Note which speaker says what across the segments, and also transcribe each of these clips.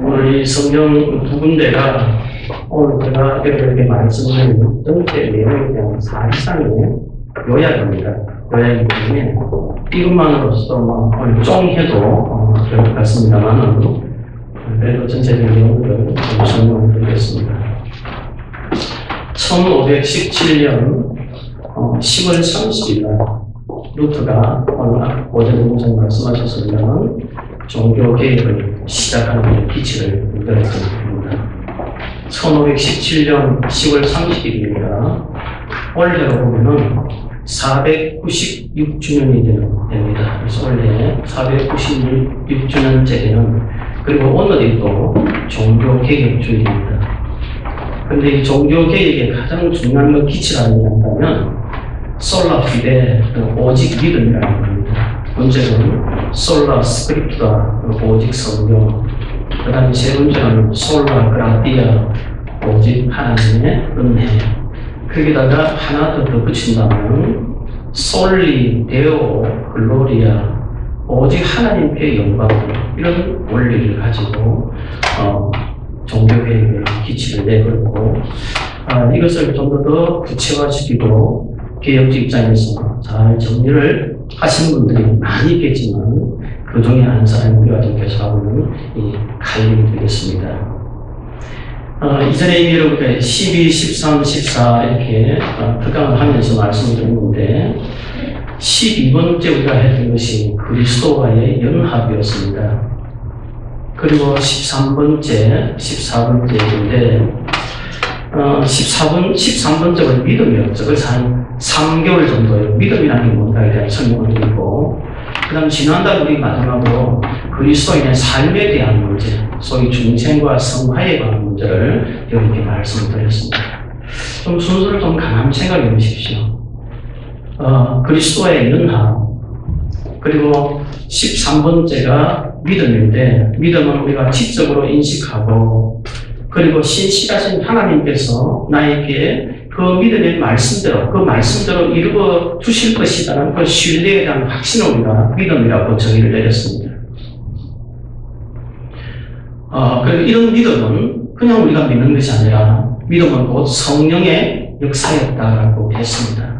Speaker 1: 오늘 이 성경 두 군데가 오늘 제가 여러분에게 말씀을 전체 내용에 대한 사실상의 요약입니다. 요약이기 때문에 이것만으로서 오늘 쫑 해도 될 것 같습니다만 그래도 전체적인 내용들을 좀 설명을 드리겠습니다. 1517년 10월 30일 날 루터가 오늘 어제 동생 말씀하셨습니다만 종교개혁을 시작하는 기치를 들었습니다. 1517년 10월 30일입니다. 올해로 보면은 496주년이 됩니다. 그래서 원래 496주년째 되는, 그리고 오늘이 또 종교개혁주일입니다. 그런데 이 종교개혁의 가장 중요한 기치가 아니냐면 솔라 피데, 오직 믿음이라는 겁니다. 문제는 솔라 스크립트다, 오직 성경. 그 다음에 세 번째는 솔라 그라티아, 오직 하나님의 은혜. 거기다가 하나 더 덧붙인다면 솔리 데오 글로리아, 오직 하나님께 영광. 이런 원리를 가지고 종교개혁의 기치를 내걸고 이것을 좀 더 구체화시키고 개혁주 입장에서 잘 정리를 하신 분들이 많이 있겠지만 그 중에 한 사람이 우리가 좀 계속하고 있는 이 칼빈이 되겠습니다. 이전에 이미 여러분께 12, 13, 14 이렇게 특강을 하면서 말씀을 드렸는데 12번째 우리가 했던 것이 그리스도와의 연합이었습니다. 그리고 13번째, 14번째인데 13번째가 믿음이었죠. 그래서 한 3개월 정도의 믿음이라는 게 뭔가에 대한 설명을 드리고, 그 다음 지난달 우리 마지막으로 그리스도인의 삶에 대한 문제, 소위 중생과 성화에 관한 문제를 여러분께 말씀을 드렸습니다. 좀 순서를 좀 가만히 생각해 보십시오. 그리스도의 연합, 그리고 13번째가 믿음인데, 믿음은 우리가 지적으로 인식하고, 그리고 신실하신 하나님께서 나에게 그 믿음의 말씀대로, 그 말씀대로 이루어 주실 것이라는 그 신뢰에 대한 확신을 우리가 믿음이라고 정의를 내렸습니다. 그리고 이런 믿음은 그냥 우리가 믿는 것이 아니라 믿음은 곧 성령의 역사였다라고 했습니다.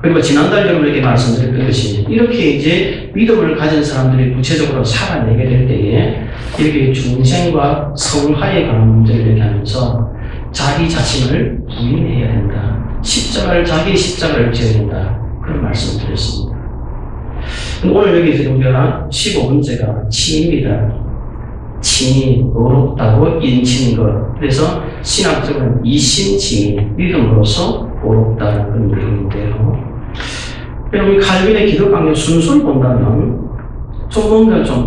Speaker 1: 그리고 지난달 여러분에게 말씀드렸던 것이 이렇게 이제 믿음을 가진 사람들이 구체적으로 살아내게 될 때에 이렇게 중생과 성화에 관한 문제를 얘기하면서 자기 자신을 부인해야 된다. 자기 십자가를 지어야 된다. 그런 말씀을 드렸습니다. 오늘 여기서 우리가 15번째가 칭입니다. 칭이 어렵다고 인치는 것. 그래서 신학적으로는 이신칭이 믿음으로서 어렵다는 그런 내용인데요. 여러분, 칼빈의 기독 강의 순서를 본다면 좀 뭔가 좀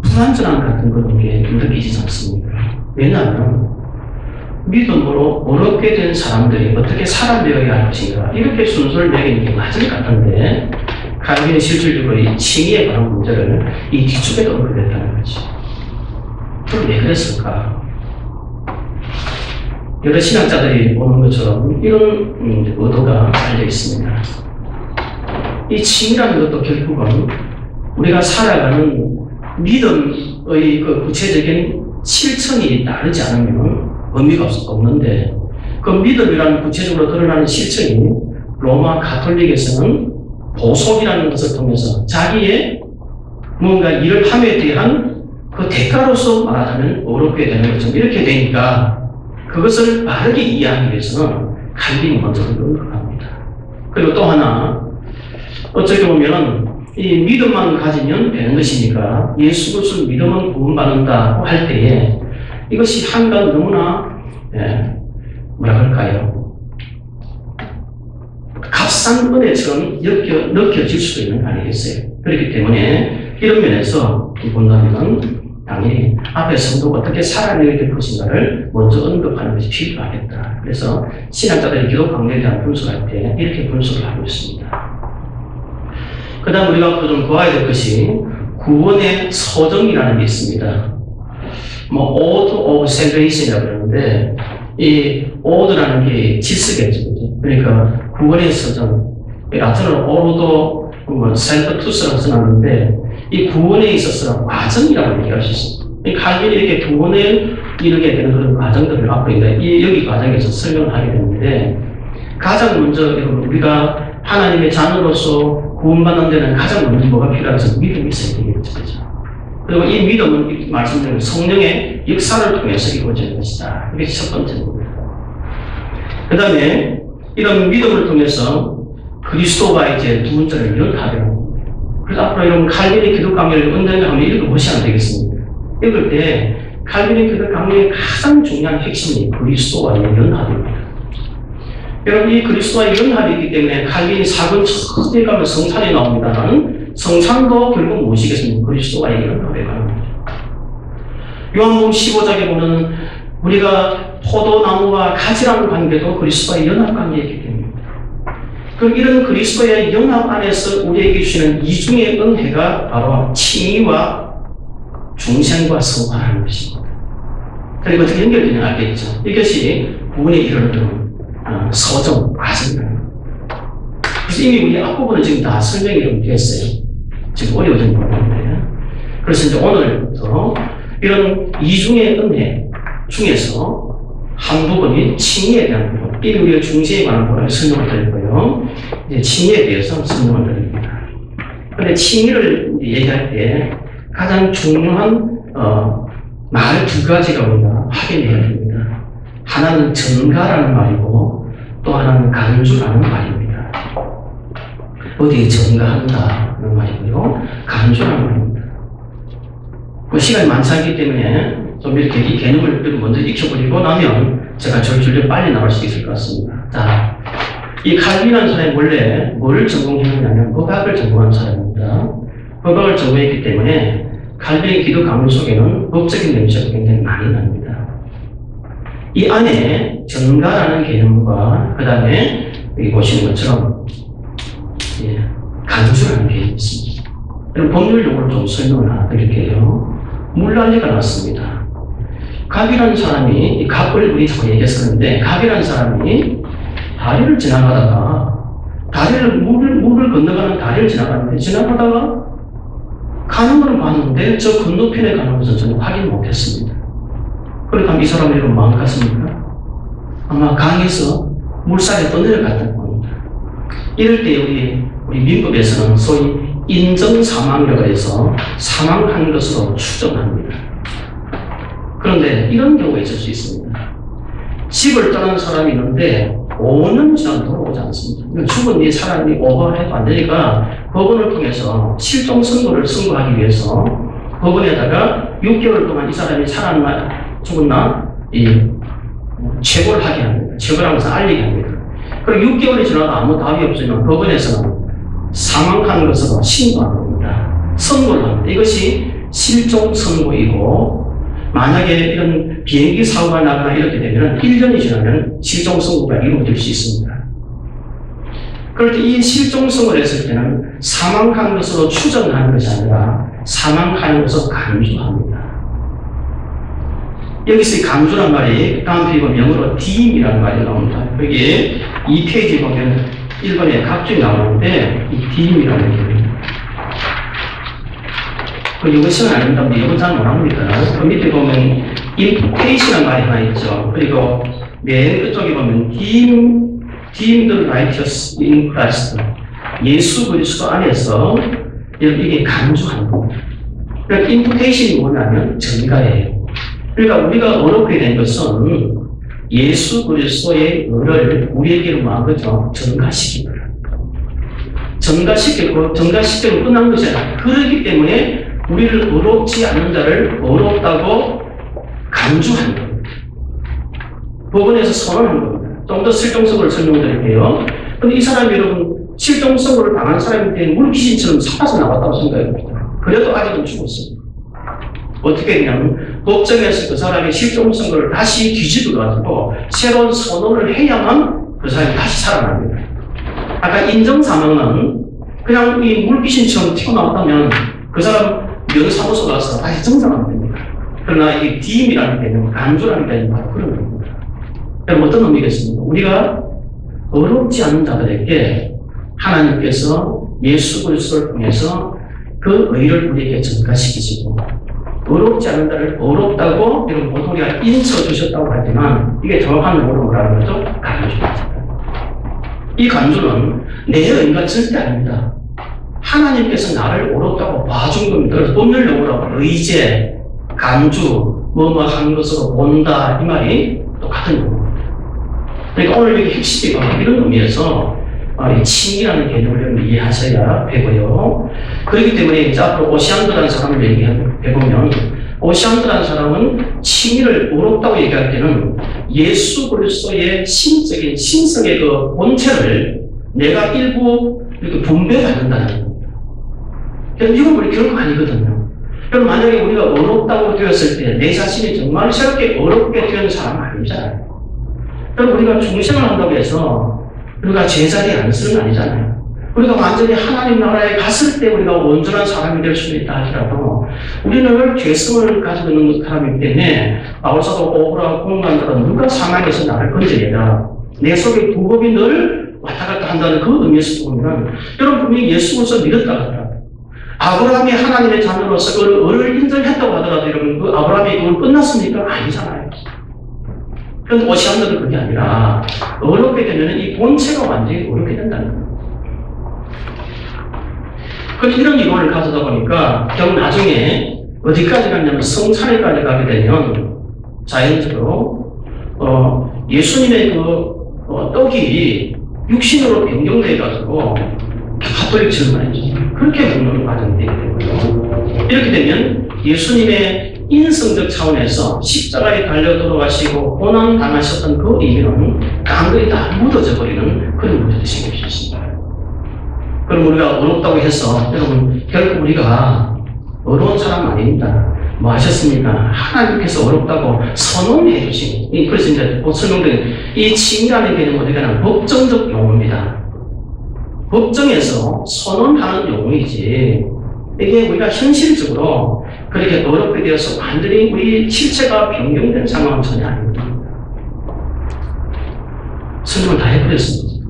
Speaker 1: 불안전함 같은 그런 게 느끼지 않습니까? 왜냐하면 믿음으로 어렵게 된 사람들이 어떻게 살아내어야 할 것인가, 이렇게 순서를 매기는 게 맞을 것 같은데 칼빈이 실질적으로 이 칭의에 관한 문제를 이 뒤쪽에도 언급했다는 거지. 그럼 왜 그랬을까? 여러 신학자들이 보는 것처럼 이런 의도가 깔려 있습니다. 이 칭이라는 것도 결국은 우리가 살아가는 믿음의 그 구체적인 실천이 따르지 않으면 의미가 없는데, 그 믿음이라는 구체적으로 드러나는 실천이 로마 가톨릭에서는 보속이라는 것을 통해서 자기의 뭔가 일을 함에 대한 그 대가로서 말하자면 어렵게 되는 것처럼 이렇게 되니까 그것을 바르게 이해하기 위해서는 칼빈이 먼저 언급합니다. 그리고 또 하나, 어떻게 보면 이 믿음만 가지면 되는 것이니까 예수 그리스도 믿음은 구원받는다고 할 때에 이것이 한간 너무나 뭐라 그럴까요? 값싼 은혜처럼 느껴질 수도 있는 거 아니겠어요? 그렇기 때문에 이런 면에서 본다면 당연히 앞에 성도가 어떻게 살아내게 될 것인가를 먼저 언급하는 것이 필요하겠다. 그래서 신학자들이 기독 강론에 대한 분석할 때 이렇게 분석을 하고 있습니다. 그 다음 우리가 앞으로 좀 보아야 될 것이 구원의 서정이라는 게 있습니다. Order of Salvation이라고 그러는데, 이 Order라는 게 질서겠죠. 그러니까 구원의 서정, 라틴어로 Ordo Salvatus라고 써놨는데 이 구원에 있어서 과정이라고 얘기할 수 있습니다. 이 칼빈이 이렇게 구원을 이루게 되는 그런 과정들을 앞으로 이제 여기 과정에서 설명을 하게 되는데, 가장 먼저 우리가 하나님의 자녀로서 구원받는 데는 가장 먼저 뭐가 필요해서 믿음이 있어야 되겠죠. 그리고 이 믿음은 말씀드린 성령의 역사를 통해서 이루어지는 것이다. 이게 첫 번째 겁니다. 그 다음에 이런 믿음을 통해서 그리스도와 이제 두 번째를 연합하는 겁니다. 그래서 앞으로 이런 칼빈의 기독 강의를 언젠가 한번 읽어보시면 되겠습니다. 읽을 때 칼빈의 기독 강의의 가장 중요한 핵심이 그리스도와의 연합입니다. 여러분, 이 그리스도와의 연합이 있기 때문에 칼빈이 사근 천에 가면 성찬이 나옵니다만, 성찬도 결국 무엇이겠습니까? 그리스도와의 연합에 가는 거죠. 요한복음 15장에 보면 우리가 포도나무와 가지라는 관계도 그리스도와의 연합 관계이기 때문입니다. 그럼 이런 그리스도의 연합 안에서 우리에게 주시는 이중의 은혜가 바로 칭의와 중생과 성화라는 것입니다. 그리고 어떻게 연결되냐 알겠죠? 이것이 구원에 이르는 서정, 과정입니다. 그래서 이미 우리 앞부분은 지금 다 설명이 좀 됐어요. 지금 어려워진 부분인데. 그래서 이제 오늘부터 이런 이중의 은혜 중에서 한 부분이 칭의에 대한 부분, 이 우리가 중세에 관한 부분을 설명을 드릴 거예요. 이제 칭의에 대해서 설명을 드립니다. 그런데 칭의를 얘기할 때 가장 중요한 말 두 가지가 우리가 확인해야 됩니다. 하나는 전가라는 말이고 또 하나는 간주라는 말입니다. 어디에 전가한다는 말이고요, 간주라는 말입니다. 시간이 많지 않기 때문에 좀 이렇게 이 개념을 먼저 익혀버리고 나면 제가 줄줄이 빨리 나올 수 있을 것 같습니다. 자, 이 칼빈이라는 사람이 원래 뭘 전공했느냐면 법학을 전공한 사람입니다. 법학을 전공했기 때문에 칼빈의 기독 강론 속에는 법적인 냄새가 굉장히 많이 납니다. 이 안에 전가라는 개념과 그 다음에 여기 보시는 것처럼 간주라는 개념이 있습니다. 법률 용어를 좀 설명을 하나 드릴게요. 물난리가 났습니다. 갑이라는 사람이, 이 갑을 우리 자꾸 얘기했었는데, 갑이라는 사람이 다리를 지나가다가, 물을 건너가는 다리를 지나가다가 가는 걸 봤는데, 저 건너편에 가는 것은 저는 확인 못했습니다. 그렇다면 이 사람이 이런 마음 같습니까? 아마 강에서 물살에 떠내려갔던 겁니다. 이럴 때 우리 민법에서는 소위 인정사망이라고 해서 사망한 것으로 추정합니다. 그런데 이런 경우가 있을 수 있습니다. 집을 떠난 사람이 있는데 5년 지나도 돌아오지 않습니다. 죽은 이 사람이 오버해도 안 되니까 법원을 통해서 실종 선고를 선고하기 위해서 법원에다가 6개월 동안 이 사람이 살았나 죽었나 체고를 하게 합니다. 체고를 하면서 알리게 합니다. 그리고 6개월이 지나도 아무 답이 없으면 법원에서는 사망한 것으로 신고한 겁니다. 선고를 합니다. 이것이 실종 선고이고, 만약에 이런 비행기 사고가 나거나 이렇게 되면 1년이 지나면 실종 선고가 이루어질 수 있습니다. 그럴 때 이 실종 선고를 했을 때는 사망한 것으로 추정하는 것이 아니라 사망한 것으로 간주합니다. 여기서 이 간주란 말이 다음 페이지 보면 영어로 deem이라는 말이 나옵니다. 여기 이 페이지 보면 1번에 각주이 나오는데 이 deem이라는 얘기입니다. 영어 시간 안 된다면 영어 잘 못합니다. 그 밑에 보면 imputation이라는 말이 하나 있죠. 그리고 맨 끝쪽에 보면 deemed righteous in Christ, 예수 그리스도 안에서 이게 간주하는 겁니다. 그러니까 imputation이 뭐냐면 전가예요. 그러니까 우리가 어렵게 된 것은 예수 그리스도의 의를 우리에게로 마음으로 전가시키는 거예요. 전가시키고 끝난 것이 아니라, 그렇기 때문에 우리를 의롭지 않는 자를 의롭다고 간주하는 겁니다. 법원에서 선언한 겁니다. 좀 더 실종성을 설명드릴게요. 그런데 이 사람이 여러분 실종성을 당한 사람인데 물귀신처럼 살아서 나왔다고 생각합니다. 그래도 아직은 죽었습니다. 어떻게 되냐면 법정에서 그 사람이 실종성을 다시 뒤집어가지고 새로운 선언을 해야만 그 사람이 다시 살아납니다. 아까 인정사망은 그냥 이 물귀신처럼 튀어나왔다면 그 사람 면사무소 가서 다시 정상하면 됩니다. 그러나 이 디임이라는 개념, 간주라는 개념은 바로 그런 겁니다. 여러분 어떤 의미겠습니까? 우리가 어렵지 않은 자들에게 하나님께서 예수 그리스도를 통해서 그 의를 우리에게 전가시키시고, 어렵지 않은 자를 어렵다고 이런 모독이가 인쳐주셨다고 하지만 이게 정확한 용어로 뭐라는 거죠? 간주입니다. 이 간주는 내 의가 절대 아닙니다. 하나님께서 나를 어렵다고 봐준 겁니다. 그래서 법률 용어로 의제, 간주, 뭐뭐 한 것으로 본다 이 말이 똑같은 용어입니다. 그러니까 오늘 여기 핵심이 이런 의미에서 이 칭이라는 개념을 여러분 이해하셔야 되고요. 그렇기 때문에 이제 앞으로 오시안드라는 사람을 얘기해보면 오시안드라는 사람은 칭의를 어렵다고 얘기할 때는 예수 그리스도의 신적인 신성의 그 본체를 내가 일부 이렇게 분배받는다는 겁니다. 이건 우리 결코 아니거든요. 여러분 만약에 우리가 어렵다고 되었을 때 내 자신이 정말 새롭게 어렵게 되는 사람은 아니잖아요. 여러분 우리가 중생을 한다고 해서 우리가 제자리에 앉는 건 아니잖아요. 우리가 완전히 하나님 나라에 갔을 때 우리가 온전한 사람이 될 수는 있다 하더라도 우리는 죄성을 가지고 있는 사람이기 때문에 바울사도 오브라 공간자로 누가 사망에서 나를 건져내라. 내 속에 두 법이 늘 왔다 갔다 한다는 그 의미에서 보면 여러분 분명히 예수 그리스도 믿었다 하더라고요. 아브라함이 하나님의 자녀로서 그를 인정했다고 하더라도 여러분 그 아브라함이 그걸 끝났습니까? 아니잖아요. 그런데 오시안드는 그게 아니라 어렵게 되면 이 본체가 완전히 어렵게 된다는 거예요. 그래서 이런 이론을 가져다 보니까 결국 나중에 어디까지 가냐면 성찬에까지 가게 되면 자연적으로 예수님의 떡이 육신으로 변경돼가지고 가톨릭 질문이죠. 그렇게 먹는 과정이 되게 되고요. 이렇게 되면 예수님의 인성적 차원에서 십자가에 달려 돌아가시고 고난 당하셨던 그 의미는 깡그리 다 묻어져 버리는 그런 문제도 생길 수 있습니다. 그럼 우리가 어렵다고 해서 여러분 결국 우리가 어려운 사람 아닙니다. 뭐 하셨습니까? 하나님께서 어렵다고 선언해 주신 그래서 이제 설명드린 이 칭이라는 개념은 어디가나 법정적 용어입니다. 법정에서 선언하는 용어이지 이게 우리가 현실적으로 그렇게 어렵게 되어서 완전히 우리 실체가 변경된 상황은 전혀 아닙니다. 설명을 다 해버렸습니다.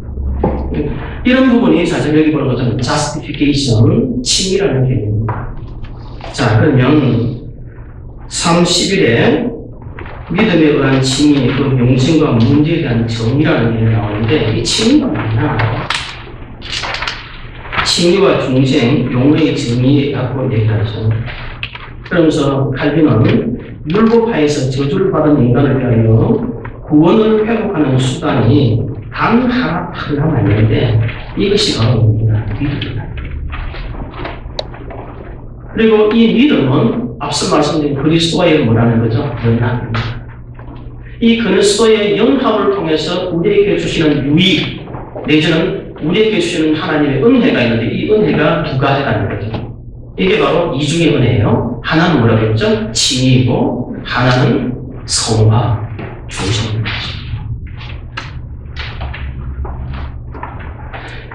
Speaker 1: 이런 부분이 사실 여기 보는 것처럼 justification, 칭이라는 개념입니다. 자, 그러면 30일에 믿음에 의한 칭의, 그 용신과 문제에 대한 정의라는 개념이 나오는데 이 칭의가 뭐냐? 칭의와 중생, 용의 정의에 갖고 얘기하죠. 그러면서 칼빈은 율법하에서 저주를 받은 인간을 위하여 구원을 회복하는 수단이 단 하나뿐만 아닌데 이것이 바로 믿음입니다. 그리고 이 믿음은 앞서 말씀드린 그리스도와의 뭐라는 거죠? 연합입니다. 이 그리스도의 연합을 통해서 우리에게 주시는 유익 내지는 우리에게 주시는 하나님의 은혜가 있는데 이 은혜가 두 가지라는 거죠. 이게 바로 이중의 은혜예요. 하나는 뭐라고 했죠? 칭의이고 하나는 성화, 중생입니다.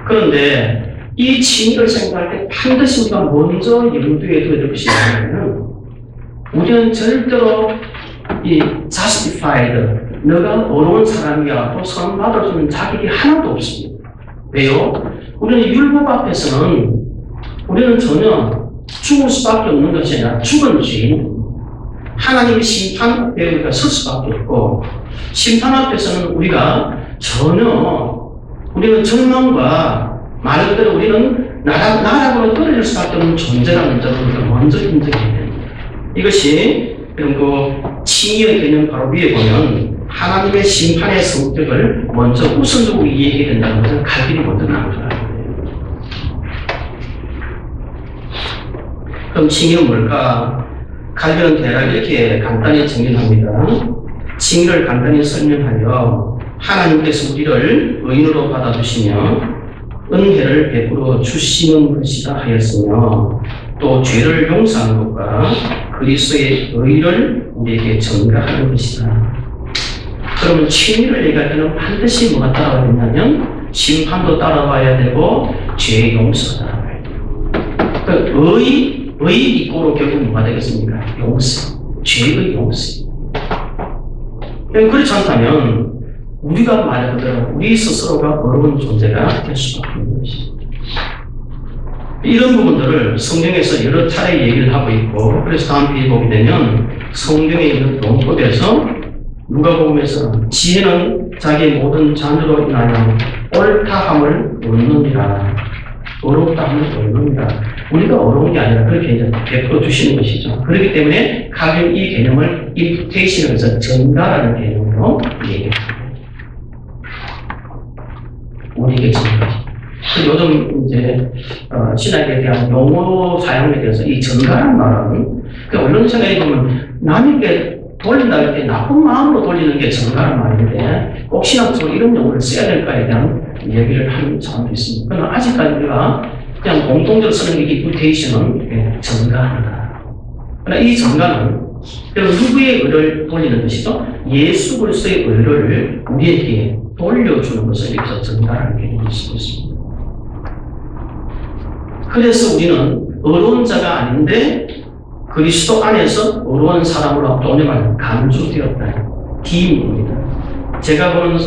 Speaker 1: 그런데 이 칭의를 생각할 때 반드시 우리가 먼저 염두에 둬야 될 것이 뭐냐면 우리는 절대로 이 justified, 너가 어려운 사람이야 또 선받을 수 있는 자격이 하나도 없습니다. 왜요? 우리는 율법 앞에서는 우리는 전혀 죽을 수밖에 없는 것이 아니라 죽은 죄인, 하나님의 심판 앞에 우리가 설 수밖에 없고 심판 앞에서는 우리가 전혀 우리는 절망과 말 그대로 우리는 나라고는 떨어질 수밖에 없는 존재라는 점을 우리가 먼저 인정해야 됩니다. 이것이 이런 그 칭의의 개념 바로 위에 보면 하나님의 심판의 성격을 먼저 우선적으로 이해해야 된다는 것을 칼빈이 먼저 강조하는 거예요. 그럼 칭의는 뭘까? 칼빈은 대략 이렇게 간단히 정리합니다. 칭의를 간단히 설명하여 하나님께서 우리를 의인으로 받아주시며 은혜를 베풀어 주시는 것이다 하였으며 또 죄를 용서하는 것과 그리스도의 의를 우리에게 전가하는 것이다. 그러면 칭의를 얘기할 때는 반드시 뭐가 따라와야 되냐면 심판도 따라와야 되고 죄 용서가 따라와야 돼요. 그러니까 의 이꼬로 결국 뭐가 되겠습니까? 용서, 죄의 용서. 그렇지 않다면 우리가 말 그대로 우리 스스로가 어려운 존재가 될 수밖에 없는 것입니다. 이런 부분들을 성경에서 여러 차례 얘기를 하고 있고, 그래서 다음 페이지 보게 되면 성경에 있는 논법에서 누가복음에서 지혜는 자기의 모든 자녀로 인하여 옳다함을 얻느니라, 어렵다함을 얻느니라. 우리가 어려운 게 아니라 그렇게 이제 베풀어 주시는 것이죠. 그렇기 때문에 가끔 이 개념을 imputation, 전가라는 개념으로 얘기합니다. 우리에게 전가. 요즘 이제 신학에 대한 용어 사용에 대해서 이 전가라는 말은 언론 생각해 보면 남에게 돌린다 할 때 나쁜 마음으로 돌리는 게 전가라는 말인데 꼭 신학적으로 이런 용어를 써야 될까에 대한 얘기를 하는 사람도 있습니다. 그러나 아직까지 우리가 그냥 공통적으로 쓰는 게 imputation 전가입니다. 그러나 이 전가는 누구의 의를 돌리는 것이죠? 예수 그리스도의 의를 우리에게 돌려주는 것을 여기서 전가라는 개념을 쓰고 있습니다. 그래서 우리는 어려운 자가 아닌데 그리스도 안에서 어려운 사람으로 동행하는 간주되었다. 디임입니다. 제가 보는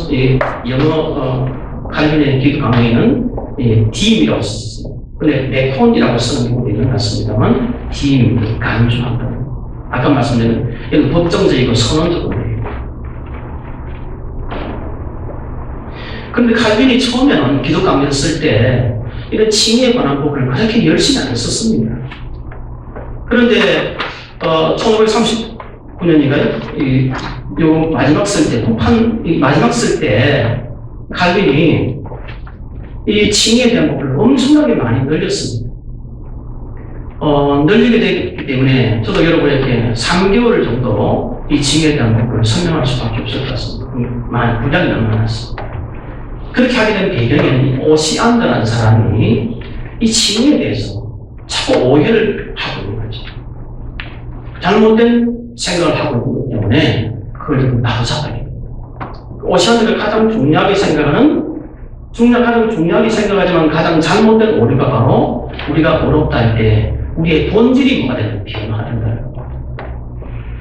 Speaker 1: 영어 칼빈의 기도 강의는 디임이라고 썼어요. 근데 메콘이라고 쓰는 경우도 있는 것 같습니다만 디임입니다. 간주한다. 아까 말씀드린 이건 법정적이고 선언적으로 그런데 칼빈이 처음에는 기도 강의를 쓸 때 이런 칭의에 관한 부분을 그렇게 열심히 안 했었습니다. 그런데 1939년인가요? 요 마지막 쓸 때, 마지막 쓸 때 칼빈이 이 칭의에 대한 부분을 엄청나게 많이 늘렸습니다. 늘리게 되기 때문에 저도 여러분에게 3개월 정도 이 칭의에 대한 부분을 설명할 수밖에 없을 것 같습니다. 분량이 너무 많았습니다. 그렇게 하게 된 배경에는 오시안드라는 사람이 이 칭의에 대해서 자꾸 오해를 하고 있는 거죠. 잘못된 생각을 하고 있기 때문에 그걸 나도잡아야 됩니다. 오시안드가 가장 중요하게 생각하는, 가장 중요하게 생각하지만 가장 잘못된 오류가 바로 우리가 어렵다 할 때 우리의 본질이 뭐가 되는 변화가 된다는 거예요.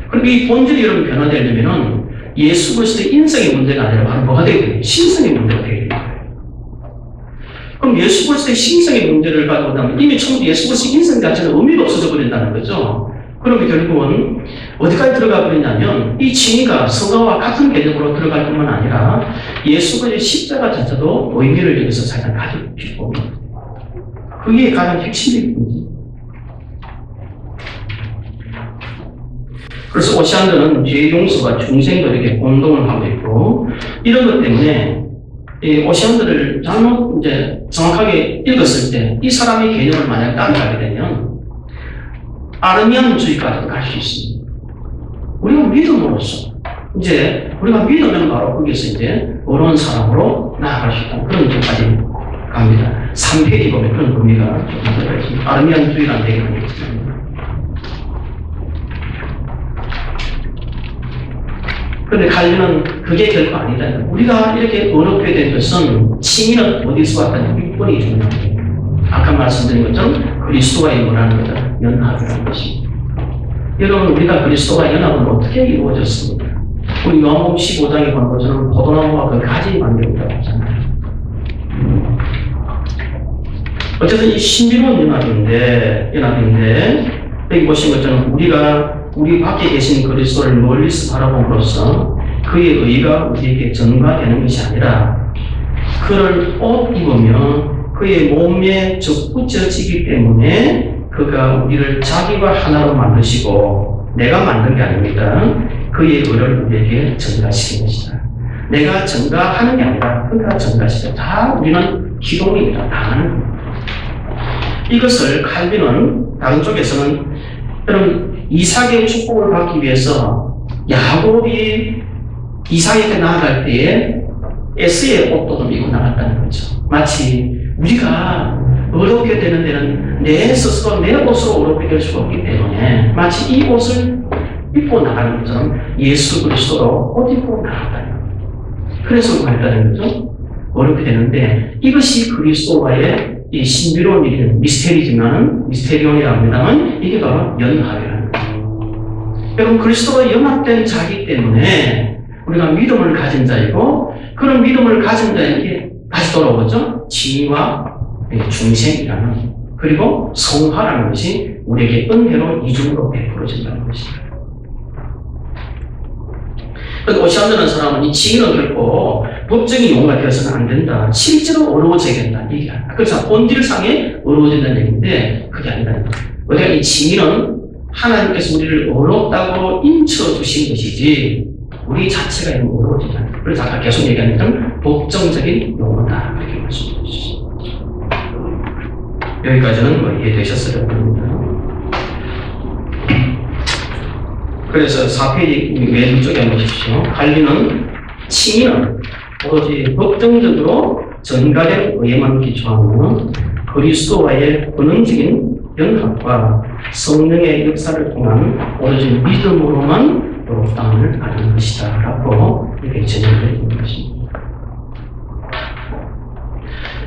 Speaker 1: 그리고 이 본질이 여러분 변화되려면은 예수 그리스도의 인성의 문제가 아니라 바로 뭐가 되게 돼요? 신성의 문제가 되게 돼요. 그럼 예수 그리스도의 신성의 문제를 가져오다면 이미 처음부터 예수 그리스도의 인성 자체는 의미가 없어져 버린다는 거죠. 그러면 결국은 어디까지 들어가 버리냐면 이 칭의가 성가와 같은 개념으로 들어갈 뿐만 아니라 예수 그리스도의 십자가 자체도 의미를 여기서 자기가 가질 필요가 없는 거예요. 그게 가장 핵심적인 문제입니다. 그래서 오시안드는 죄 용서와 중생들에게 공동을 하고 있고 이런 것 때문에 오시안드를 잘못 이제 정확하게 읽었을 때 이 사람의 개념을 만약 따라가게 되면 아르미안주의까지도 갈 수 있습니다. 우리가 믿음으로써 이제 우리가 믿으면 바로 거기서 이제 어려운 사람으로 나아갈 수 있다는 그런 점까지 갑니다. 3페이지 보면 그런 의미가 좀 들어가 있습니다. 아르미안주의라는 개념이 있습니다. 그런데 칼빈은 그게 결코 아니다. 우리가 이렇게 어렵게 된 것은 칭의는 어디서 왔다는 육본이 중요합니다. 아까 말씀드린 것처럼 그리스도와의 원하는 것을 연합이라는 것입니다. 여러분 우리가 그리스도와 연합은 어떻게 이루어졌습니까? 우리 요한복음 15장에 본 것처럼 포도나무와 그 가지 만들었다고 하잖아요. 어쨌든 이 신비로운 연합인데 여기 보신 것처럼 우리 밖에 계신 그리스도를 멀리서 바라봄으로써 그의 의가 우리에게 전가되는 것이 아니라 그를 옷 입으며 그의 몸에 접붙여지기 때문에 그가 우리를 자기와 하나로 만드시고 내가 만든 게 아닙니다. 그의 의를 우리에게 전가시킨 것이다. 내가 전가하는 게 아니라 그가 전가시다. 다 우리는 기동입니다. 다 하는 겁니다. 이것을 칼빈은 다른 쪽에서는 여러분 이삭의 축복을 받기 위해서 야곱이 이삭에게 나아갈 때에 에스의 옷도 좀 입고 나갔다는 거죠. 마치 우리가 어렵게 되는 데는 내 스스로 내 옷으로 어렵게 될 수가 없기 때문에 마치 이 옷을 입고 나가는 것처럼 예수 그리스도로 옷 입고 나갔다는 거예요. 그래서 그랬다는 거죠. 어렵게 되는데 이것이 그리스도와의 이 신비로운 일은 미스테리온이라고 합니다만 이게 바로 연합이라는 거예요. 여러분 그리스도와 연합된 자이기 때문에 우리가 믿음을 가진 자이고 그런 믿음을 가진 자에게 다시 돌아오죠. 지위와 중생이라는 그리고 성화라는 것이 우리에게 은혜로 이중으로 베풀어진다는 것입니다. 그러니까 오시안드라는 사람은 이 칭의는 결코 법적인 용어가 되어서는 안 된다. 실제로 어려워져야 된다. 이게 아니라. 그래서 본질상에 어려워진다는 얘기인데 그게 아니라. 우리가 이 칭의는 하나님께서 우리를 어렵다고 인쳐주신 것이지 우리 자체가 어려워지지 않다. 그래서 아까 계속 얘기했던 법정적인 용어다. 이렇게 말씀해 주셨습니다. 여기까지는 뭐 이해되셨어야 합니다. 그래서 4페이지 왼쪽에 한번 보십시오. 갈리는 칭의는 오로지 법정적으로 전가된 의에만 기초하는 그리스도와의 본능적인 연합과 성령의 역사를 통한 오로지 믿음으로만 의롭다함을 아는 것이다 라고 이렇게 전제되어 있는 것입니다.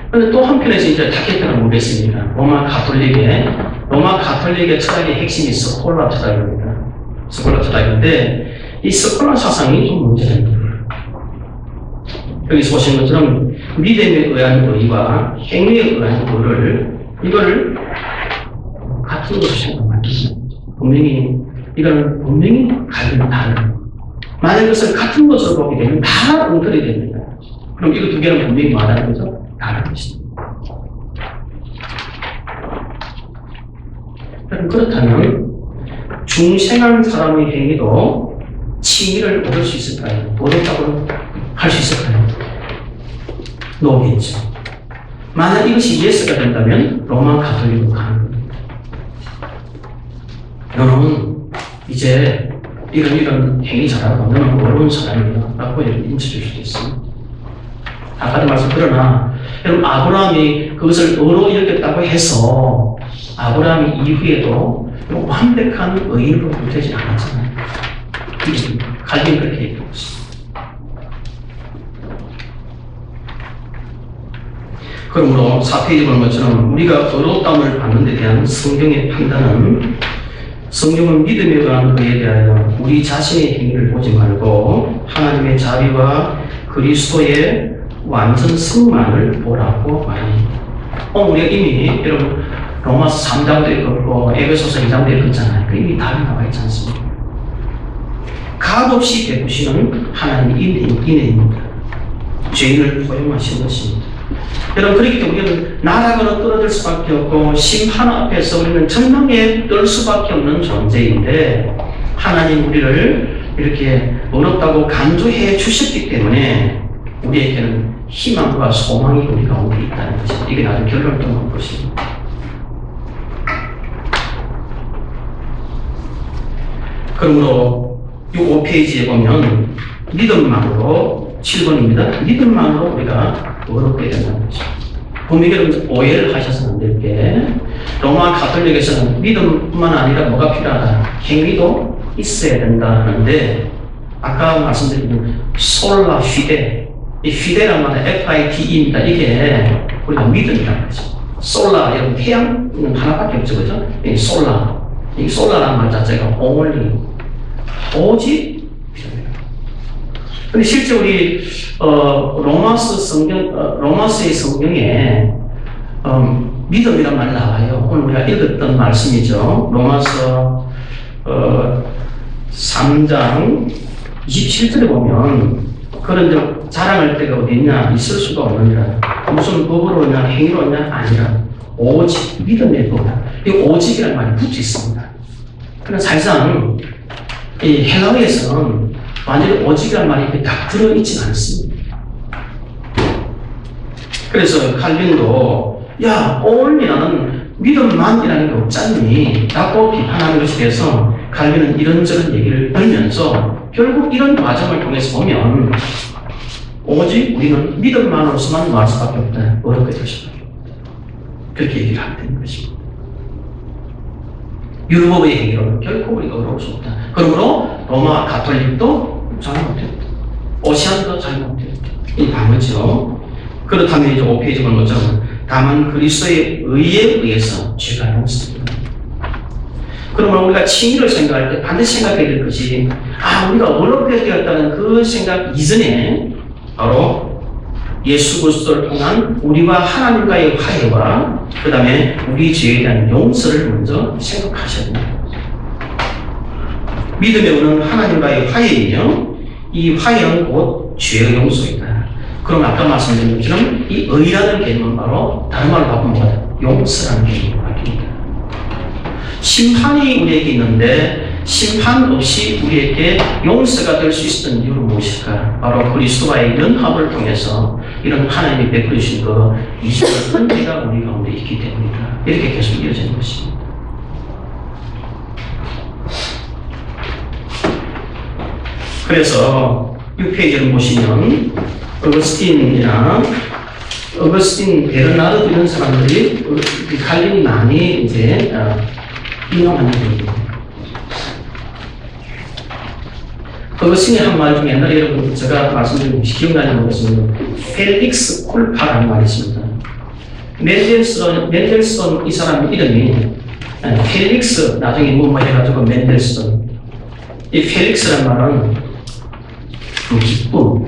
Speaker 1: 그런데 또 한편에서 이제 다케타를 보겠습니다. 로마 가톨릭의 철학의 핵심이 스콜라 철학입니다. 스콜라 철학인데 이 스콜라 사상이 좀 문제가 있는 거예요. 여기서 보시는 것처럼 믿음에 의한 의와 행위에 의한 의를 이거를 같은 것으로 생각하면 분명히 갈리는 다른. 만약 그것을 같은 것으로 보게 되면 다 엉터리 됩니다. 그럼 이거 두 개는 분명히 말하는 거죠? 다른 것입니다. 그렇다면 중생한 사람의 행위도 칭의를 얻을 수 있을까요? 얻었다고 할 수 있을까요? 노겠죠. 만약 이것이 예스가 된다면 로마 가톨릭으로 가는 겁니다. 너는 이제 이런 행위 잘하고 너는 어려운 사람이야 라고 인쳐줄 수도 있습니다. 아까도 말씀 그러나 여러분 아브라함이 그것을 의로 여겼다고 해서 아브라함이 이후에도 완벽한 의인으로 되지 않았잖아요. 갈비는 그렇게 얘기하고 있습니다. 그러므로 4페이지 보는 것처럼 우리가 어려움을 받는 데 대한 성경의 판단은 성경은 믿음에 의한 의에 대하여 우리 자신의 행위를 보지 말고 하나님의 자비와 그리스도의 완전 승만을 보라고 말합니다. 우리가 이미 여러분 로마서 3장도 읽었고 에베소서 2장도 읽었잖아요. 이미 다 나와 있지 않습니까? 값없이 베푸시는 하나님의 인애입니다. 죄인을 포용하신 것입니다. 여러분 그렇기 때문에 우리는 나락으로 떨어질 수밖에 없고 심판 앞에서 우리는 절망에 떨 수밖에 없는 존재인데 하나님 우리를 이렇게 어렵다고 간주해 주셨기 때문에 우리에게는 희망과 소망이 우리 가운데 있다는 것입니다. 이게 나중에 결론을 떠나는 것입니다. 그러므로 이 5페이지에 보면 믿음만으로 7번입니다. 믿음만으로 우리가 어렵게 된다는 거죠. 분명히 오해를 하셔서는 안 될 게 로마 가톨릭에서는 믿음뿐만 아니라 뭐가 필요하다? 행위도 있어야 된다 하는데 아까 말씀드린 솔라 휘데 이 휘데란 말은 FIDE입니다. 이게 우리가 믿음이라는 거죠. 솔라 여러분 태양은 하나밖에 없죠. 그죠? 이 솔라 이 솔라라는 말 자체가 only 오직 근데 실제 우리 로마서의 성경에 믿음이란 말이 나와요. 오늘 우리가 읽었던 말씀이죠. 로마서 3장 27절에 보면 그런 자랑할 때가 어디 있냐 있을 수가 없느니라. 무슨 법으로냐 행위로냐 아니라 오직 믿음의 법이다. 이 오직이라는 말이 붙어 있습니다. 그러나 사실상 이 헬라어에서는 완전히 오직이라는 말이 딱 들어있지는 않습니다. 그래서 칼빈도 야 only 나는 믿음만이라는 게 없잖니 라고 비판하는 것에 대해서 칼빈은 이런저런 얘기를 들면서 결국 이런 과정을 통해서 보면 오직 우리는 믿음만으로서만 말 수밖에 없다. 어렵게 될 수밖에 없다. 그렇게 얘기를 하게 되는 것입니다. 율법의 행위로는 결코 우리가 어려울 수 없다. 그러므로 로마 가톨릭도 잘못했다. 오시안도 잘못했다. 이 방어죠. 그렇다면 이제 5페이지 보는 것처럼 다만 그리스도의 의에 의해서 죄가 용서됩니다. 그러면 우리가 칭의를 생각할 때 반드시 생각해야 될 것이 우리가 어렵게 되었다는 그 생각 이전에 바로 예수 그리스도를 통한 우리와 하나님과의 화해와 그 다음에 우리 죄에 대한 용서를 먼저 생각하셔야 됩니다. 믿음에 오는 하나님과의 화해이며 이 화해는 곧 죄의 용서이다. 그럼 아까 말씀드린 것처럼 이 의라는 개념은 바로 다른 말로 바꾸면 뭐가 돼요? 용서라는 개념으로 바뀝니다. 심판이 우리에게 있는데 심판 없이 우리에게 용서가 될 수 있었던 이유는 무엇일까? 바로 그리스도와의 연합을 통해서 이런 하나님이 베풀어 주신 그 이적의 은혜가 우리 가운데 있기 때문이다. 이렇게 계속 이어지는 것입니다. 그래서 6페이지를 보시면 어거스틴, 베르나르도 이런 사람들이 칼빈이 많이 이제 인용하는 겁니다. 어거스틴이 한 말 중에 옛날에 여러분 제가 말씀드린 기억나는 것은 펠릭스 콜파라는 말이 있습니다. 멘델스돈 이 사람 이름이 펠릭스 나중에 뭐 해가지고 멘델스돈 이 펠릭스란 말은 그 기쁨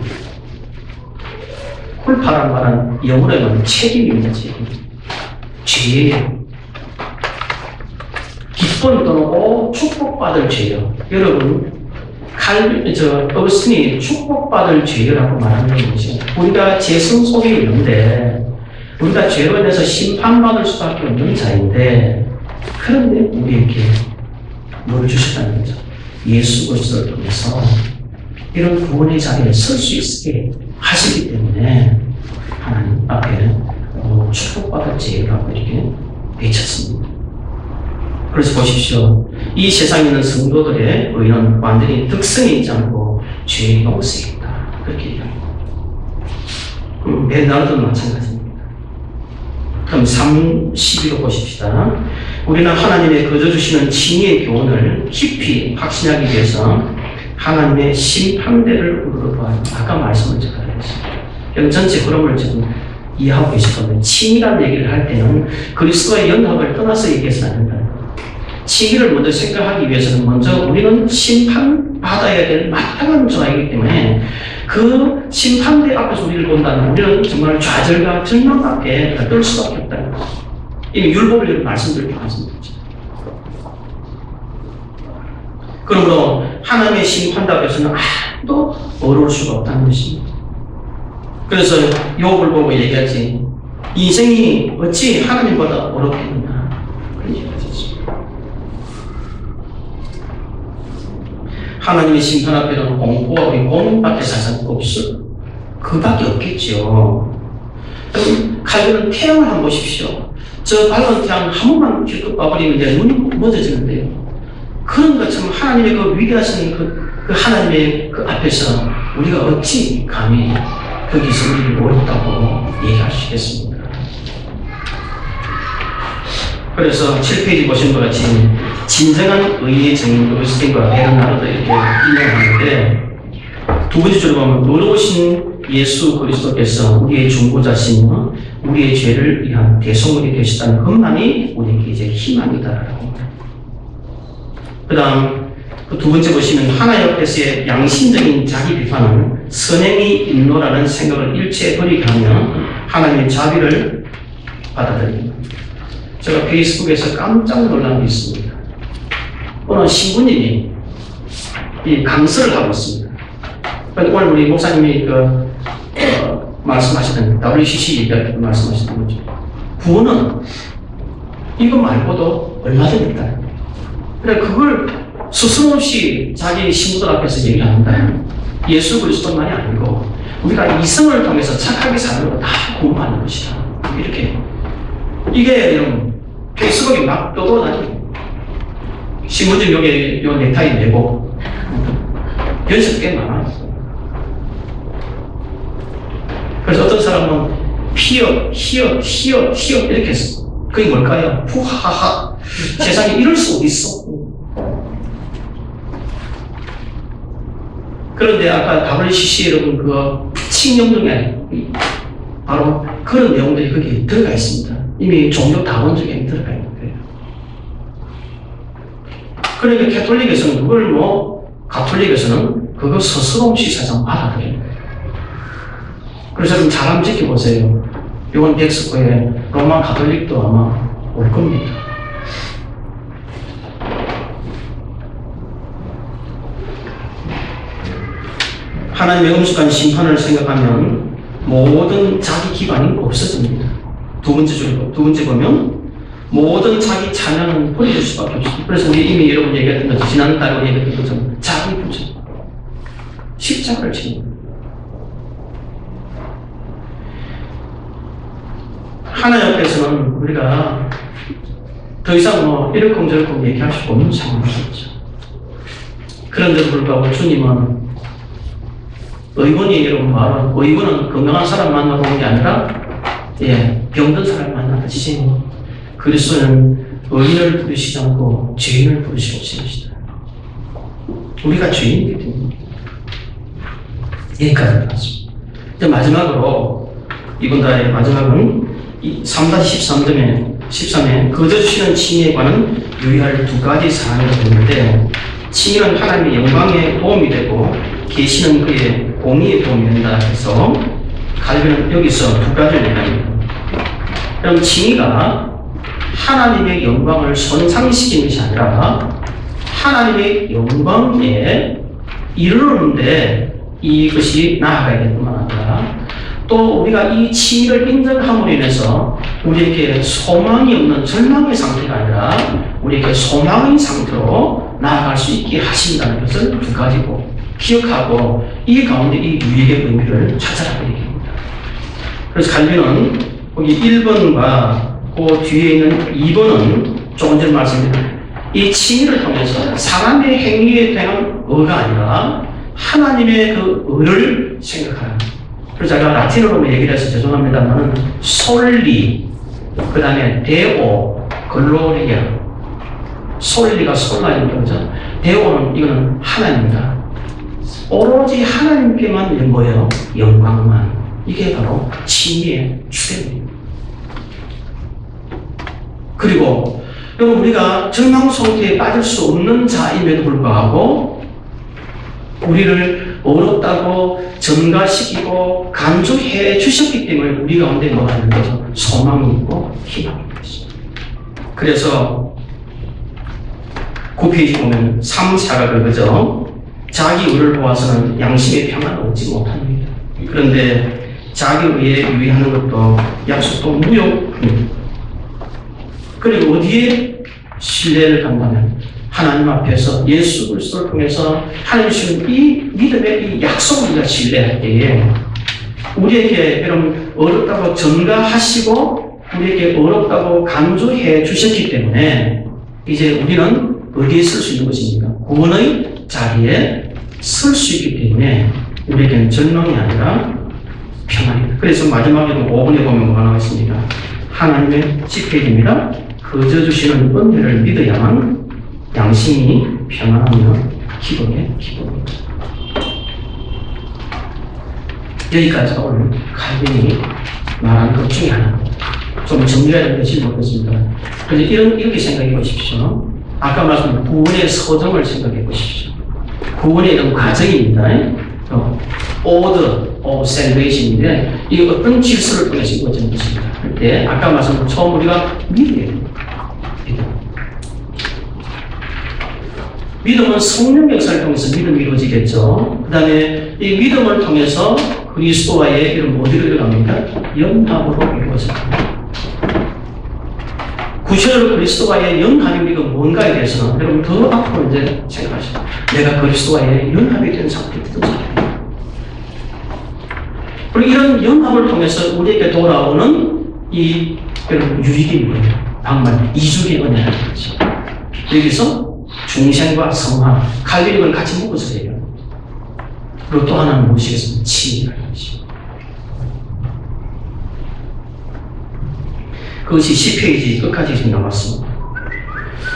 Speaker 1: 콜파란 말은 영어로는 책임입니다. 죄예요. 기쁨 또는 축복받을 죄요. 여러분 어거스틴이 축복받을 죄라고 말하는 것이 우리가 죄성 속에 있는데 우리가 죄로 인해서 심판받을 수밖에 없는 자인데 그런데 우리에게 뭘 주셨다는 거죠? 예수 그리스도를 통해서 이런 구원의 자리에 설 수 있게 하시기 때문에 하나님 앞에 축복받을 죄라고 이렇게 외쳤습니다. 그래서 보십시오. 이 세상에 있는 성도들의 의는 완전히 득성이 있지 않고 죄의 용서에 있다. 그렇게 얘기합니다. 베르나르도는 마찬가지입니다. 그럼 3.12로 보십시다. 우리는 하나님의 거저 주시는 칭의의 교훈을 깊이 확신하기 위해서 하나님의 심판대를 우러러보아야 합니다. 아까 말씀을 제가 드렸습니다. 여러분 전체 흐름을 지금 이해하고 계실 겁니다. 칭의라는 얘기를 할 때는 그리스도의 연합을 떠나서 얘기해서는 안 된다. 칭의를 먼저 생각하기 위해서는 먼저 우리는 심판받아야 될 마땅한 자이기 때문에 그 심판대 앞에서 우리를 본다면 우리는 정말 좌절과 절망밖에 뜰 수밖에 없다는 거죠. 이미 율법을 말씀드리고 말씀드렸죠. 그러므로 하나님의 심판대 앞에서는 아무도 어려울 수가 없다는 것입니다. 그래서 욥을 보고 얘기하지 인생이 어찌 하나님보다 어렵겠느냐 그런 얘기를 하셨습니다. 하나님의 심판 앞에는 공포와 우리 고민밖에 사실 없어. 그밖에 없겠죠. 칼빈은 태양을 한번 보십시오. 저 밝은 태양 한 번만 쭉 봐버리면 이제 눈이 멎어지는데요. 그런 것처럼 하나님의 그 위대하신 그 하나님의 그 앞에서 우리가 어찌 감히 거기서 우리를 어렵다고 얘기할 수 있겠습니까? 그래서 7페이지 보신 것 같이 진정한 의의 증인 어거스틴과 베르나르도 이렇게 인용하는데 두 번째 줄을 보면 놀라우신 예수 그리스도께서 우리의 중보자시며 우리의 죄를 위한 대속물이 되시다는 것만이 우리에게 이제 희망이다라고 합니다. 그 다음 그 두 번째 보시면 하나님 앞에서의 양심적인 자기 비판은 선행이 있노라는 생각을 일체에 버리게 하며 하나님의 자비를 받아들입니다. 제가 페이스북에서 깜짝 놀란 게 있습니다. 오늘 신부님이 이 강설을 하고 있습니다. 오늘 우리 목사님이 말씀하시던 WCC 얘기할 때 말씀하시던 거죠. 구원은 이거 말고도 얼마든지 있다. 그래 그걸 스스럼 없이 자기 신부들 앞에서 얘기한다. 예수 그리스도만이 아니고 우리가 이성을 통해서 착하게 사는 거 다 구원받는 것이다. 이렇게 이게 여러분 페이스북에 막 떠돌아다니고 신부님 여기 요 넥타이 내고 연습 꽤 많았어요. 그래서 어떤 사람은 피업, 히업, 히업, 히업 이렇게 했어. 그게 뭘까요? 후하하. 세상에 이럴 수 어딨어? 그런데 아까 WCC 여러분 그 칭령 중에 바로 그런 내용들이 거기에 들어가 있습니다. 이미 종교 다원 중에 들어가 있는 거예요. 그러니까 가톨릭에서는 그걸 가톨릭에서는 그거 스스럼 시사상 받아들여요. 그래서 좀 잘 한번 지켜보세요. 이번 엑스코에 로마 가톨릭도 아마 올 겁니다. 하나님의 엄숙한 심판을 생각하면 모든 자기 기반이 없어집니다. 두 번째 보면 모든 자기 자녀는 버려질 수밖에 없습니다. 그래서 우리 이미 여러분 얘기했던 것처럼 지난달에 얘기했던 것처럼 자기 부정 십자가를 지는 거예요. 하나님 앞에서는 우리가 더 이상 이럴쿵저럴쿵 얘기할 수 없는 상황이죠. 그런데도 불구하고 주님은 의원이 여러분 말은 의원은 건강한 사람 만나고 온 게 아니라 병든 사람 만나듯이 그리스도는 의인을 부르시지 않고 죄인을 부르시고 계십니다. 우리가 죄인이기 때문에 여기까지 나왔습니다. 이제 마지막으로 이번 달의 마지막은 3-13점에 거저 주시는 칭의에 관한 유의할 두 가지 사항을 보는데 칭의는 하나님의 영광에 도움이 되고 계시는 그의 공의에 도움이 된다 해서 갈비는 여기서 두 가지를 얘기합니다. 그럼 칭의가 하나님의 영광을 손상시키는 것이 아니라 하나님의 영광에 이르는데 이것이 나아가야 될 뿐만 아니라 또 우리가 이 칭의를 인정함으로 인해서 우리에게 소망이 없는 절망의 상태가 아니라 우리에게 소망의 상태로 나아갈 수 있게 하신다는 것을 두 가지고 기억하고 이 가운데 이 유익의 의미를 찾아라고 얘기합니다. 그래서 갈비는 거기 1번과 그 뒤에 있는 2번은 조금 전에 말씀드린 이 칭의를 통해서 사람의 행위에 대한 의가 아니라 하나님의 그 의를 생각하는. 그래서 제가 라틴어로 얘기를 해서 죄송합니다만은 솔리, 그 다음에 데오, 글로리아. 솔리가 솔라인 거죠. 데오는 이거는 하나님입니다. 오로지 하나님께만 뭐예요? 영광만. 이게 바로 칭의의 주제입니다. 그리고 여러분 우리가 절망 상태에 빠질 수 없는 자임에도 불구하고 우리를 어렵다고 전가시키고 간주해 주셨기 때문에 우리 가운데 뭐가 있는 거죠? 소망이 있고 희망이 있는 것입니다. 그래서 9페이지 보면 3사가 그거죠. 자기 의를 보아서는 양심의 평안을 얻지 못합니다. 그런데 자기 의에 유의하는 것도 약속도 무효입니다. 그리고 어디에 신뢰를 간다면 하나님 앞에서 예수 그리스도를 통해서 하나님 주신 이 믿음의 이 약속을 우리가 신뢰할 때에 우리에게 여러분 어렵다고 전가하시고 우리에게 어렵다고 간주해 주셨기 때문에 이제 우리는 어디에 설 수 있는 것입니까? 구원의 자리에 설 수 있기 때문에 우리에게는 절망이 아니라 평안입니다. 그래서 마지막에 5번에 보면 뭐가 나와있습니까? 하나님의 지켜입니다. 거저 주시는 은혜를 믿어야만 양심이 평안하며 기쁨에 기쁨입니다. 여기까지가 오늘 칼빈이 말한 것 중에 하나. 좀 정리가 될지 모르겠습니다. 그래서 이렇게 생각해 보십시오. 아까 말씀드린 구원의 서정을 생각해 보십시오. 구원의 이런 과정입니다. Order of Salvation인데 이게 어떤 질서를 통해서 이루어지는 것입니다. 그때 아까 말씀드린 처음 우리가 믿음이에요. 믿음은 성령 역사를 통해서 믿음이 이루어지겠죠. 그 다음에 이 믿음을 통해서 그리스도와의 이런 어디로 이루어갑니까? 연합으로 이루어집니다. 구체적으로 그리스도와의 연합이 우리가 뭔가에 대해서는 여러분 더 앞으로 이제 생각하시죠. 내가 그리스도와의 연합이 된 상태에 든다. 그리고 이런 연합을 통해서 우리에게 돌아오는 이 여러분 유익이 뭐예요? 정말 이중의 은혜라는 거죠. 여기서 중생과 성화, 칼빈을 같이 묶어서 해요. 그리고 또 하나는 무엇이겠습니까? 칭의라는 것이. 그것이 10페이지 끝까지 지금 나왔습니다.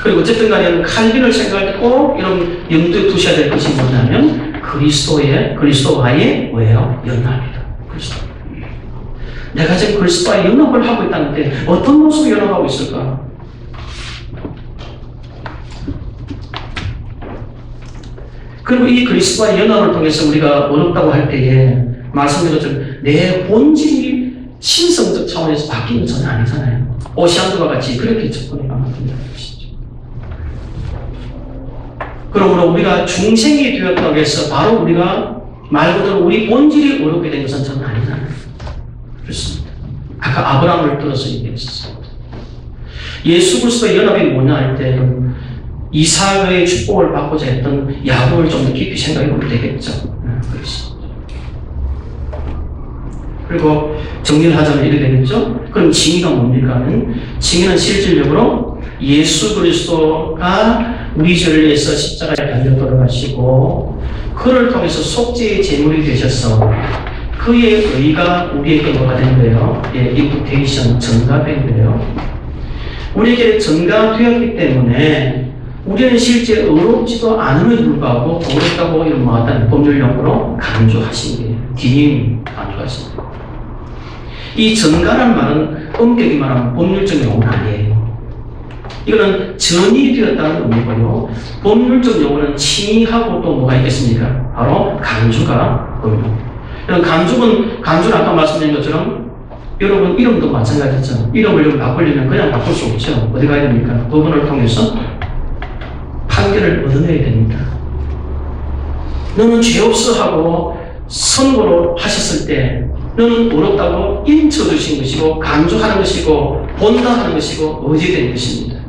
Speaker 1: 그리고 어쨌든 간에 칼빈을 생각할 때 꼭 이런 염두에 두셔야 될 것이 뭐냐면 그리스도와의 뭐예요? 연합이다. 그리스도. 내가 지금 그리스도와의 연합을 하고 있다는데 어떤 모습으로 연합하고 있을까? 그리고 이 그리스도와의 연합을 통해서 우리가 어렵다고 할 때에 말씀드린 것처럼 내 본질이 신성적 차원에서 바뀌는 건 전혀 아니잖아요. 오시안드와 같이 그렇게 접근해가면 안 된다는 것이죠. 그러므로 우리가 중생이 되었다고 해서 바로 우리가 말 그대로 우리 본질이 어렵게 된 것은 전혀 아니잖아요. 그렇습니다. 아까 아브라함을 들어서 얘기했었습니다. 예수 그리스도의 연합이 뭐냐 할 때 이삭의 축복을 받고자 했던 야곱을 좀 더 깊이 생각해 보면 되겠죠. 그렇습니다. 그리고 정리를 하자면 이렇게 되겠죠. 그럼 징의가 뭡니까 하면 징의는 실질적으로 예수 그리스도가 우리 죄를 위해서 십자가에 달려 돌아가시고 그를 통해서 속죄의 제물이 되셔서 그의 의가 우리에게 뭐가 된 거예요? 예, 임putation, 전가된 거예요. 우리에게 전가되었기 때문에 우리는 실제 의롭지도 않음에도 불구하고 의롭다고 이런 어떤 법률용어로 간주하신 거예요. 디님 간주하신 거예요. 이 전가라는 말은 엄격히 말하면 법률적 용어는 아니에요. 이거는 전이 되었다는 의미고요. 법률적 용어는 칭의하고 또 뭐가 있겠습니까? 바로 간주가 보입니다. 간주는 아까 말씀드린 것처럼 여러분 이름도 마찬가지죠. 이름을 바꾸려면 그냥 바꿀 수 없죠. 어디 가야 됩니까? 법원을 통해서 판결을 얻어내야 됩니다. 너는 죄 없어 하고 선고를 하셨을 때 너는 어렵다고 인쳐주신 것이고 간주하는 것이고 본다 하는 것이고 의지된 것입니다.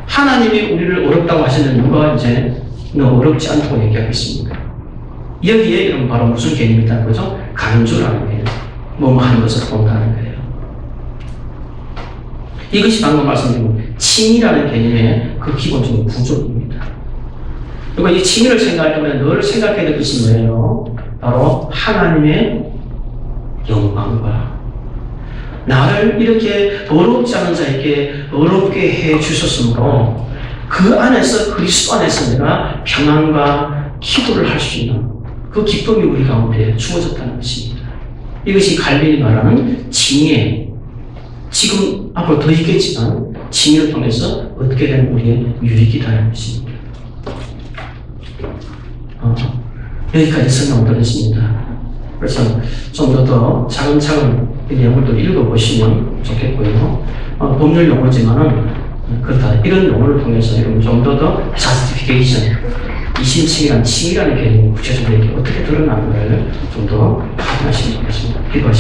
Speaker 1: 하나님이 우리를 어렵다고 하시는 누가 이제 너 어렵지 않다고 얘기하겠습니까? 여기에 이런 바로 무슨 개념이다 그죠? 간주라는 거예요. 뭐뭐 하는 것을 본다는 거예요. 이것이 방금 말씀드린 칭의라는 개념의 그 기본적인 구조입니다. 그리고 이 칭의를 생각할 때마다 늘 생각해야 될 것이 뭐예요? 바로 하나님의 영광과 나를 이렇게 어렵지 않은 자에게 어렵게 해 주셨으므로 그 안에서 그리스도 안에서 내가 평안과 기도를 할 수 있는 그 기쁨이 우리 가운데 주어졌다는 것입니다. 이것이 갈릴리 말하는 징의 지금 앞으로 더 있겠지만 징의를 통해서 얻게 되는 우리의 유익이라는 것입니다. 여기까지 설명 드렸습니다. 그래서 좀 더 차근차근 이 내용을 또 읽어보시면 좋겠고요. 법률 용어지만은 그렇다. 이런 용어를 통해서 좀 더 justification, 이심칭이라는 칭이라는 개념이 구체적으로 어떻게 드러나는가를 좀 더 확인하시면 좋겠습니다. 기도하시겠습니다.